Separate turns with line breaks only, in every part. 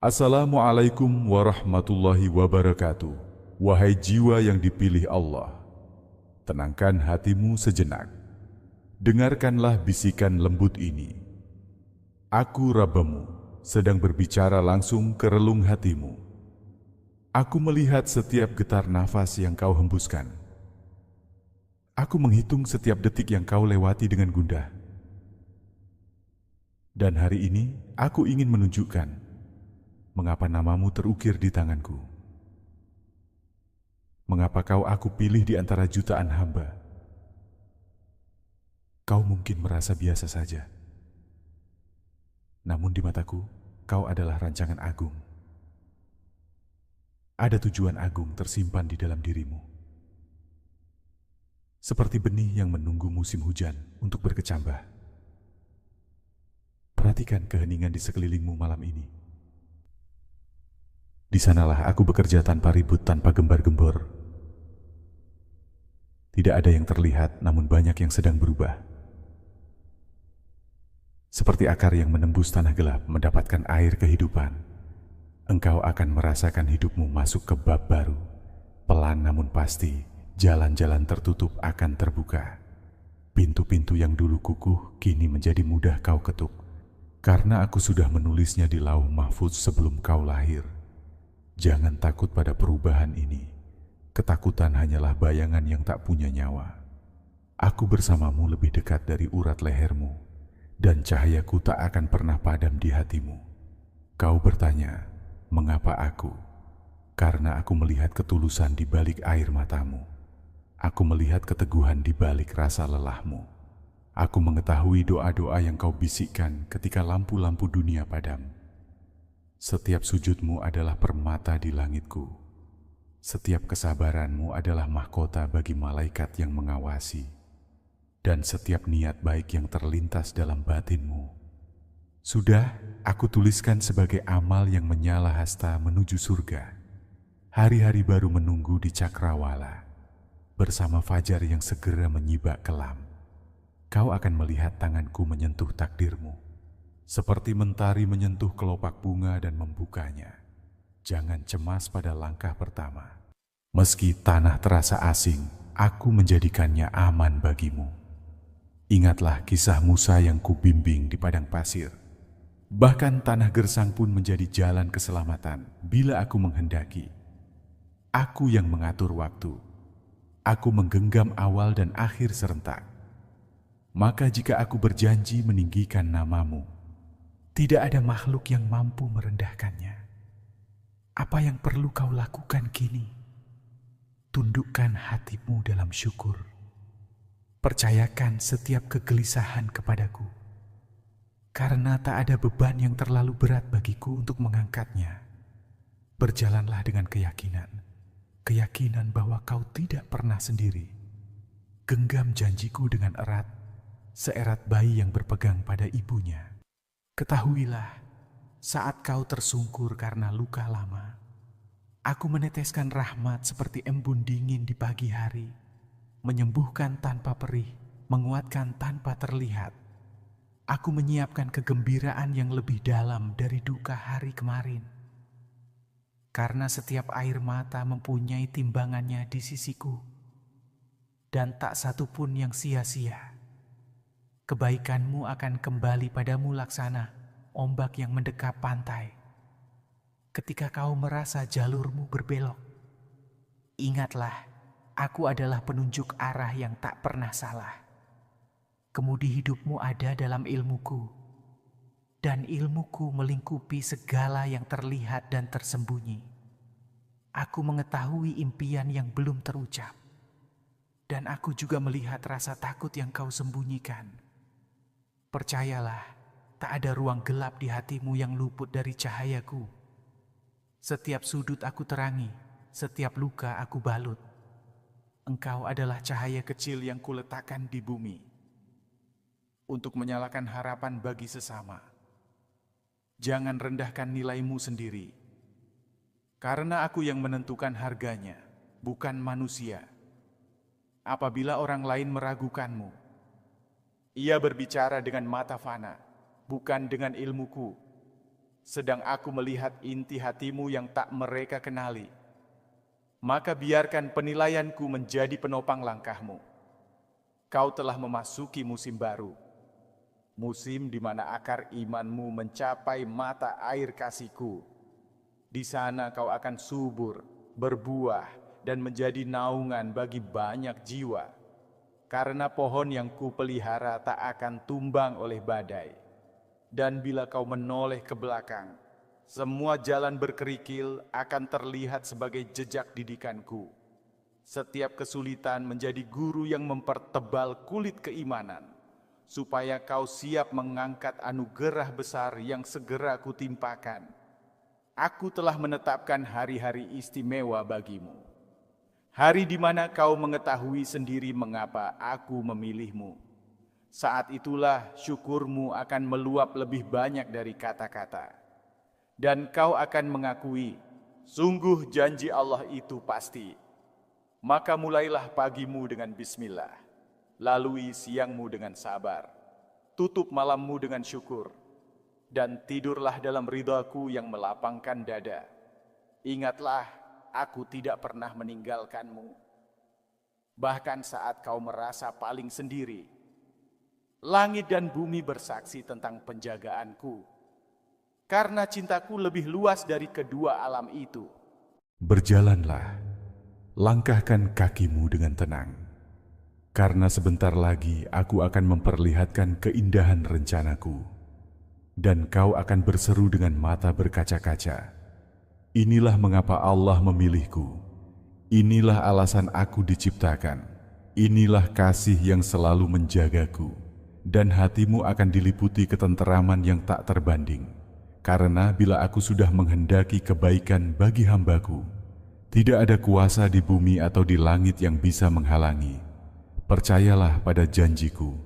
Assalamualaikum warahmatullahi wabarakatuh. Wahai jiwa yang dipilih Allah, tenangkan hatimu sejenak. Dengarkanlah bisikan lembut ini. Aku Rabbamu sedang berbicara langsung ke relung hatimu. Aku melihat setiap getar nafas yang kau hembuskan. Aku menghitung setiap detik yang kau lewati dengan gundah. Dan hari ini aku ingin menunjukkan mengapa namamu terukir di tanganku. Mengapa kau aku pilih di antara jutaan hamba? Kau mungkin merasa biasa saja. Namun di mataku, kau adalah rancangan agung. Ada tujuan agung tersimpan di dalam dirimu. Seperti benih yang menunggu musim hujan untuk berkecambah. Perhatikan keheningan di sekelilingmu malam ini. Di sanalah aku bekerja tanpa ribut, tanpa gembar-gembor. Tidak ada yang terlihat, namun banyak yang sedang berubah. Seperti akar yang menembus tanah gelap mendapatkan air kehidupan, engkau akan merasakan hidupmu masuk ke bab baru. Pelan namun pasti, jalan-jalan tertutup akan terbuka. Pintu-pintu yang dulu kukuh kini menjadi mudah kau ketuk, karena aku sudah menulisnya di lauh mahfuz sebelum kau lahir. Jangan takut pada perubahan ini. Ketakutan hanyalah bayangan yang tak punya nyawa. Aku bersamamu lebih dekat dari urat lehermu, dan cahayaku tak akan pernah padam di hatimu. Kau bertanya, mengapa aku? Karena aku melihat ketulusan di balik air matamu. Aku melihat keteguhan di balik rasa lelahmu. Aku mengetahui doa-doa yang kau bisikkan ketika lampu-lampu dunia padam. Setiap sujudmu adalah permata di langitku. Setiap kesabaranmu adalah mahkota bagi malaikat yang mengawasi, dan setiap niat baik yang terlintas dalam batinmu sudah aku tuliskan sebagai amal yang menyala hasta menuju surga. Hari-hari baru menunggu di cakrawala, bersama fajar yang segera menyibak kelam. Kau akan melihat tanganku menyentuh takdirmu, seperti mentari menyentuh kelopak bunga dan membukanya. Jangan cemas pada langkah pertama. Meski tanah terasa asing, aku menjadikannya aman bagimu. Ingatlah kisah Musa yang kubimbing di padang pasir. Bahkan tanah gersang pun menjadi jalan keselamatan bila aku menghendaki. Aku yang mengatur waktu. Aku menggenggam awal dan akhir serentak. Maka jika aku berjanji meninggikan namamu, tidak ada makhluk yang mampu merendahkannya. Apa yang perlu kau lakukan kini? Tundukkan hatimu dalam syukur. Percayakan setiap kegelisahan kepadaku. Karena tak ada beban yang terlalu berat bagiku untuk mengangkatnya. Berjalanlah dengan keyakinan. Keyakinan bahwa kau tidak pernah sendiri. Genggam janjiku dengan erat, seerat bayi yang berpegang pada ibunya. Ketahuilah, saat kau tersungkur karena luka lama, aku meneteskan rahmat seperti embun dingin di pagi hari, menyembuhkan tanpa perih, menguatkan tanpa terlihat. Aku menyiapkan kegembiraan yang lebih dalam dari duka hari kemarin. Karena setiap air mata mempunyai timbangannya di sisiku, dan tak satu pun yang sia-sia. Kebaikanmu akan kembali padamu laksana ombak yang mendekap pantai. Ketika kau merasa jalurmu berbelok, ingatlah, aku adalah penunjuk arah yang tak pernah salah. Kemudi hidupmu ada dalam ilmuku, dan ilmuku melingkupi segala yang terlihat dan tersembunyi. Aku mengetahui impian yang belum terucap, dan aku juga melihat rasa takut yang kau sembunyikan. Percayalah, tak ada ruang gelap di hatimu yang luput dari cahayaku. Setiap sudut aku terangi, setiap luka aku balut. Engkau adalah cahaya kecil yang kuletakkan di bumi, untuk menyalakan harapan bagi sesama. Jangan rendahkan nilaimu sendiri, karena aku yang menentukan harganya, bukan manusia. Apabila orang lain meragukanmu, ia berbicara dengan mata fana, bukan dengan ilmuku.
sedang aku melihat inti hatimu yang tak mereka kenali. Maka biarkan penilaianku menjadi penopang langkahmu. Kau telah memasuki musim baru, musim di mana akar imanmu mencapai mata air kasihku. Di sana kau akan subur, berbuah, dan menjadi naungan bagi banyak jiwa. Karena pohon yang kupelihara tak akan tumbang oleh badai. Dan bila kau menoleh ke belakang, semua jalan berkerikil akan terlihat sebagai jejak didikanku. Setiap kesulitan menjadi guru yang mempertebal kulit keimanan, supaya kau siap mengangkat anugerah besar yang segera kutimpakan. Aku telah menetapkan hari-hari istimewa bagimu. Hari di mana kau mengetahui sendiri mengapa aku memilihmu. Saat itulah syukurmu akan meluap lebih banyak dari kata-kata. Dan kau akan mengakui, sungguh janji Allah itu pasti. Maka mulailah pagimu dengan bismillah, lalui siangmu dengan sabar, tutup malammu dengan syukur, dan tidurlah dalam ridhaku yang melapangkan dada. Ingatlah, aku tidak pernah meninggalkanmu. Bahkan saat kau merasa paling sendiri, langit dan bumi bersaksi tentang penjagaanku, karena cintaku lebih luas dari kedua alam itu.
Berjalanlah, langkahkan kakimu dengan tenang, karena sebentar lagi aku akan memperlihatkan keindahan rencanaku, dan kau akan berseru dengan mata berkaca-kaca. Inilah mengapa Allah memilihku, inilah alasan aku diciptakan, inilah kasih yang selalu menjagaku. Dan hatimu akan diliputi ketenteraman yang tak terbanding. Karena bila aku sudah menghendaki kebaikan bagi hambaku, tidak ada kuasa di bumi atau di langit yang bisa menghalangi. Percayalah pada janjiku,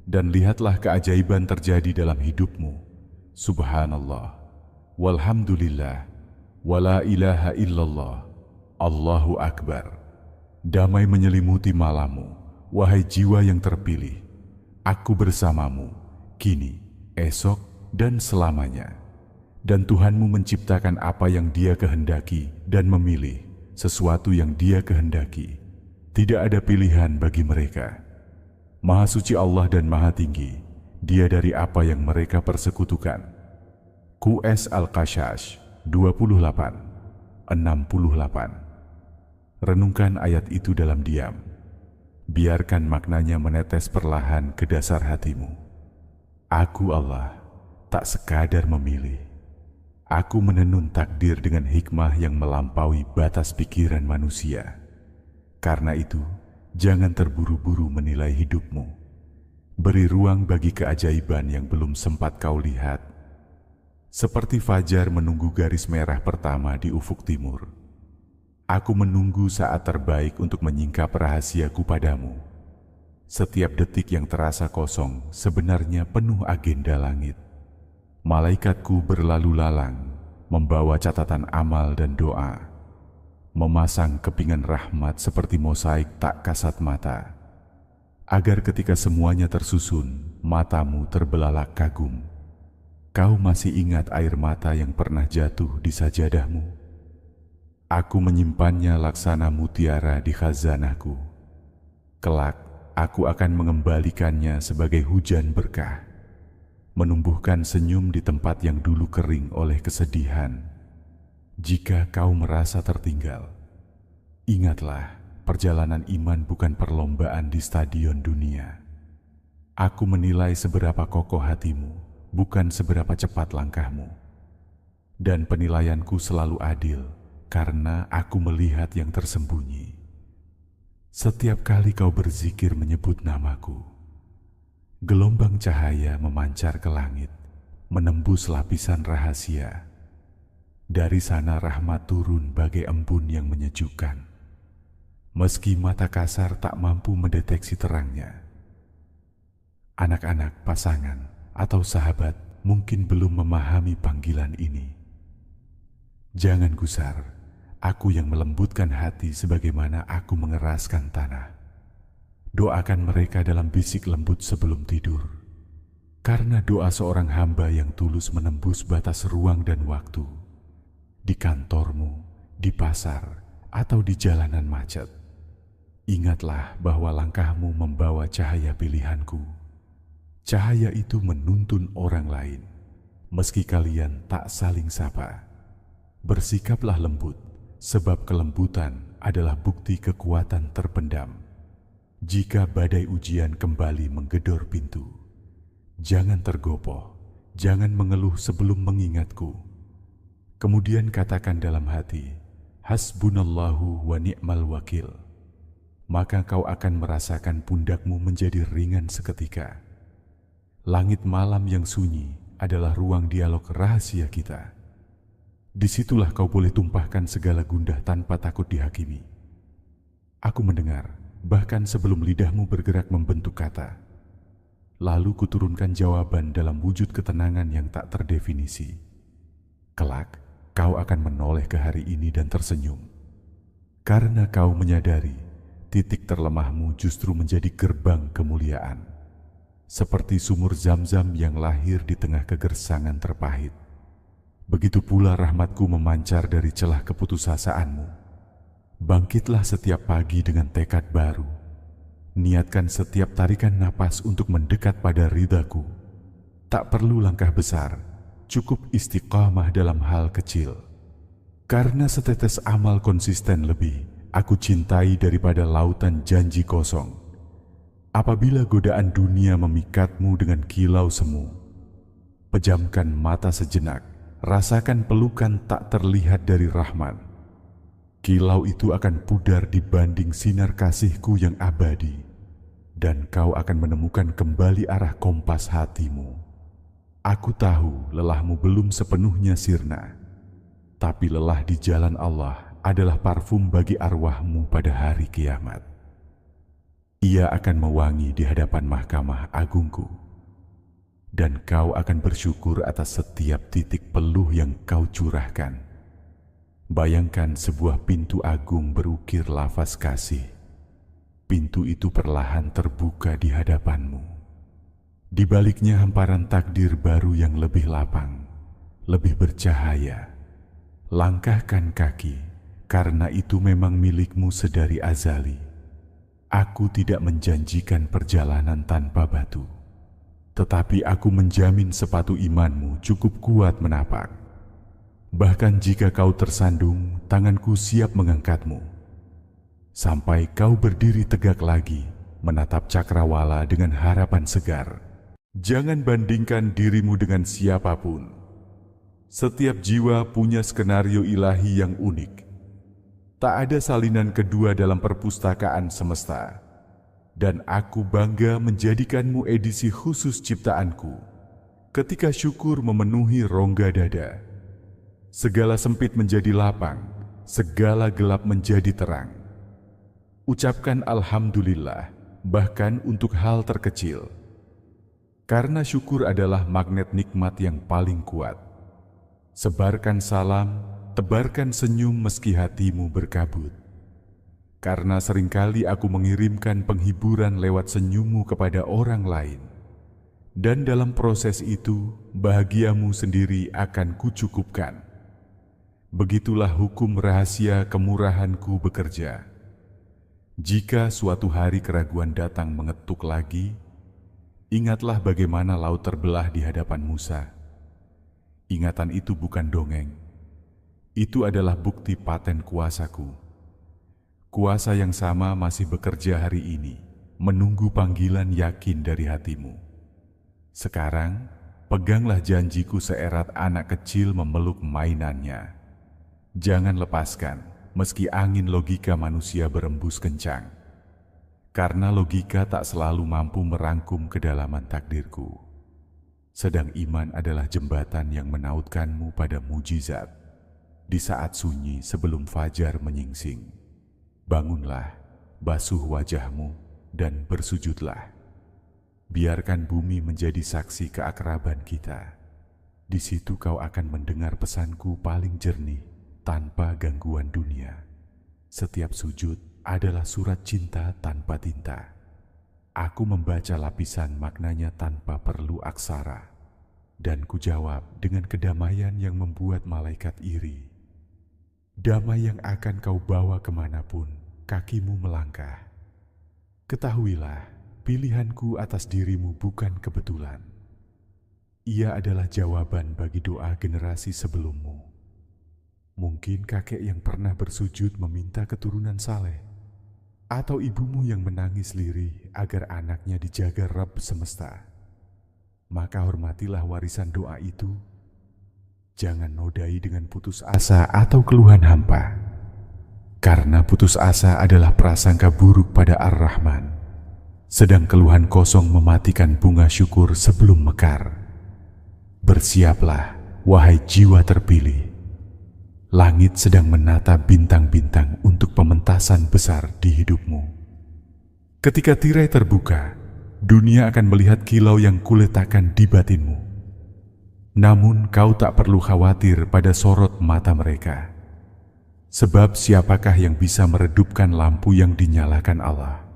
dan lihatlah keajaiban terjadi dalam hidupmu. Subhanallah, walhamdulillah, wala ilaha illallah, Allahu Akbar. Damai menyelimuti malammu, wahai jiwa yang terpilih. Aku bersamamu, kini, esok, dan selamanya. Dan Tuhanmu menciptakan apa yang Dia kehendaki dan memilih sesuatu yang Dia kehendaki. Tidak ada pilihan bagi mereka. Maha suci Allah dan Maha tinggi, Dia dari apa yang mereka persekutukan. QS Al-Qashash 28:68. Renungkan ayat itu dalam diam. Biarkan maknanya menetes perlahan ke dasar hatimu. Aku Allah, tak sekadar memilih. Aku menenun takdir dengan hikmah yang melampaui batas pikiran manusia. Karena itu, jangan terburu-buru menilai hidupmu. Beri ruang bagi keajaiban yang belum sempat kau lihat. Seperti fajar menunggu garis merah pertama di ufuk timur. Aku menunggu saat terbaik untuk menyingkap rahasiaku padamu. Setiap detik yang terasa kosong sebenarnya penuh agenda langit. Malaikatku berlalu lalang, membawa catatan amal dan doa, memasang kepingan rahmat seperti mosaik tak kasat mata, agar ketika semuanya tersusun, matamu terbelalak kagum. Kau masih ingat air mata yang pernah jatuh di sajadahmu? Aku menyimpannya laksana mutiara di khazanahku. Kelak, aku akan mengembalikannya sebagai hujan berkah, menumbuhkan senyum di tempat yang dulu kering oleh kesedihan. Jika kau merasa tertinggal, ingatlah, perjalanan iman bukan perlombaan di stadion dunia. Aku menilai seberapa kokoh hatimu, bukan seberapa cepat langkahmu. Dan penilaianku selalu adil, karena aku melihat yang tersembunyi. Setiap kali kau berzikir menyebut namaku, gelombang cahaya memancar ke langit, menembus lapisan rahasia. Dari sana rahmat turun bagai embun yang menyejukkan. Meski mata kasar tak mampu mendeteksi terangnya. Anak-anak, pasangan, atau sahabat mungkin belum memahami panggilan ini. Jangan gusar. Aku yang melembutkan hati sebagaimana aku mengeraskan tanah. Doakan mereka dalam bisik lembut sebelum tidur. Karena doa seorang hamba yang tulus menembus batas ruang dan waktu, di kantormu, di pasar, atau di jalanan macet. Ingatlah bahwa langkahmu membawa cahaya pilihanku. Cahaya itu menuntun orang lain, meski kalian tak saling sapa. Bersikaplah lembut, sebab kelembutan adalah bukti kekuatan terpendam. Jika badai ujian kembali menggedor pintu, jangan tergopoh, jangan mengeluh sebelum mengingatku. Kemudian katakan dalam hati, Hasbunallahu wa ni'mal wakil. Maka kau akan merasakan pundakmu menjadi ringan seketika. Langit malam yang sunyi adalah ruang dialog rahasia kita. Disitulah kau boleh tumpahkan segala gundah tanpa takut dihakimi. Aku mendengar, bahkan sebelum lidahmu bergerak membentuk kata. Lalu kuturunkan jawaban dalam wujud ketenangan yang tak terdefinisi. Kelak, kau akan menoleh ke hari ini dan tersenyum. Karena kau menyadari, titik terlemahmu justru menjadi gerbang kemuliaan. Seperti sumur Zam-Zam yang lahir di tengah kegersangan terpahit. Begitu pula rahmatku memancar dari celah keputusasaanmu. Bangkitlah setiap pagi dengan tekad baru. Niatkan setiap tarikan napas untuk mendekat pada ridhaku. Tak perlu langkah besar, cukup istiqamah dalam hal kecil. Karena setetes amal konsisten lebih aku cintai daripada lautan janji kosong. Apabila godaan dunia memikatmu dengan kilau semu, pejamkan mata sejenak, rasakan pelukan tak terlihat dari Rahman. Kilau itu akan pudar dibanding sinar kasihku yang abadi, dan kau akan menemukan kembali arah kompas hatimu. Aku tahu lelahmu belum sepenuhnya sirna, tapi lelah di jalan Allah adalah parfum bagi arwahmu pada hari kiamat. Ia akan mewangi di hadapan mahkamah agungku, dan kau akan bersyukur atas setiap titik peluh yang kau curahkan. Bayangkan sebuah pintu agung berukir lafaz kasih. Pintu itu perlahan terbuka di hadapanmu. Di baliknya hamparan takdir baru yang lebih lapang, lebih bercahaya. Langkahkan kaki, karena itu memang milikmu sedari azali. Aku tidak menjanjikan perjalanan tanpa batu, tetapi aku menjamin sepatu imanmu cukup kuat menapak. Bahkan jika kau tersandung, tanganku siap mengangkatmu. Sampai kau berdiri tegak lagi, menatap cakrawala dengan harapan segar. Jangan bandingkan dirimu dengan siapapun. Setiap jiwa punya skenario ilahi yang unik. Tak ada salinan kedua dalam perpustakaan semesta. Dan aku bangga menjadikanmu edisi khusus ciptaanku. Ketika syukur memenuhi rongga dada, segala sempit menjadi lapang, segala gelap menjadi terang. Ucapkan Alhamdulillah, bahkan untuk hal terkecil. Karena syukur adalah magnet nikmat yang paling kuat. Sebarkan salam, tebarkan senyum meski hatimu berkabut. Karena seringkali aku mengirimkan penghiburan lewat senyummu kepada orang lain. Dan dalam proses itu, bahagiamu sendiri akan kucukupkan. Begitulah hukum rahasia kemurahanku bekerja. Jika suatu hari keraguan datang mengetuk lagi, ingatlah bagaimana laut terbelah di hadapan Musa. Ingatan itu bukan dongeng. Itu adalah bukti paten kuasaku. Kuasa yang sama masih bekerja hari ini, menunggu panggilan yakin dari hatimu. Sekarang, peganglah janjiku seerat anak kecil memeluk mainannya. Jangan lepaskan, meski angin logika manusia berembus kencang. Karena logika tak selalu mampu merangkum kedalaman takdirku. Sedang iman adalah jembatan yang menautkanmu pada mujizat. Di saat sunyi sebelum fajar menyingsing, bangunlah, basuh wajahmu, dan bersujudlah. Biarkan bumi menjadi saksi keakraban kita. Di situ kau akan mendengar pesanku paling jernih, tanpa gangguan dunia. Setiap sujud adalah surat cinta tanpa tinta. Aku membaca lapisan maknanya tanpa perlu aksara, dan kujawab dengan kedamaian yang membuat malaikat iri. Damai yang akan kau bawa kemanapun kakimu melangkah. Ketahuilah, pilihanku atas dirimu bukan kebetulan. Ia adalah jawaban bagi doa generasi sebelummu. Mungkin kakek yang pernah bersujud meminta keturunan saleh, atau ibumu yang menangis lirih agar anaknya dijaga Rabb semesta. Maka hormatilah warisan doa itu. Jangan nodai dengan putus asa atau keluhan hampa, karena putus asa adalah prasangka buruk pada Ar-Rahman, sedang keluhan kosong mematikan bunga syukur sebelum mekar. Bersiaplah, wahai jiwa terpilih. Langit sedang menata bintang-bintang untuk pementasan besar di hidupmu. Ketika tirai terbuka, dunia akan melihat kilau yang kuletakkan di batinmu. Namun kau tak perlu khawatir pada sorot mata mereka. Sebab siapakah yang bisa meredupkan lampu yang dinyalakan Allah?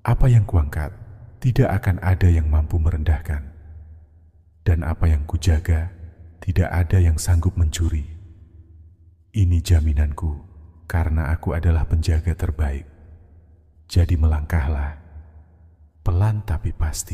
Apa yang kuangkat, tidak akan ada yang mampu merendahkan. Dan apa yang kujaga, tidak ada yang sanggup mencuri. Ini jaminanku, karena aku adalah penjaga terbaik. Jadi melangkahlah, pelan tapi pasti.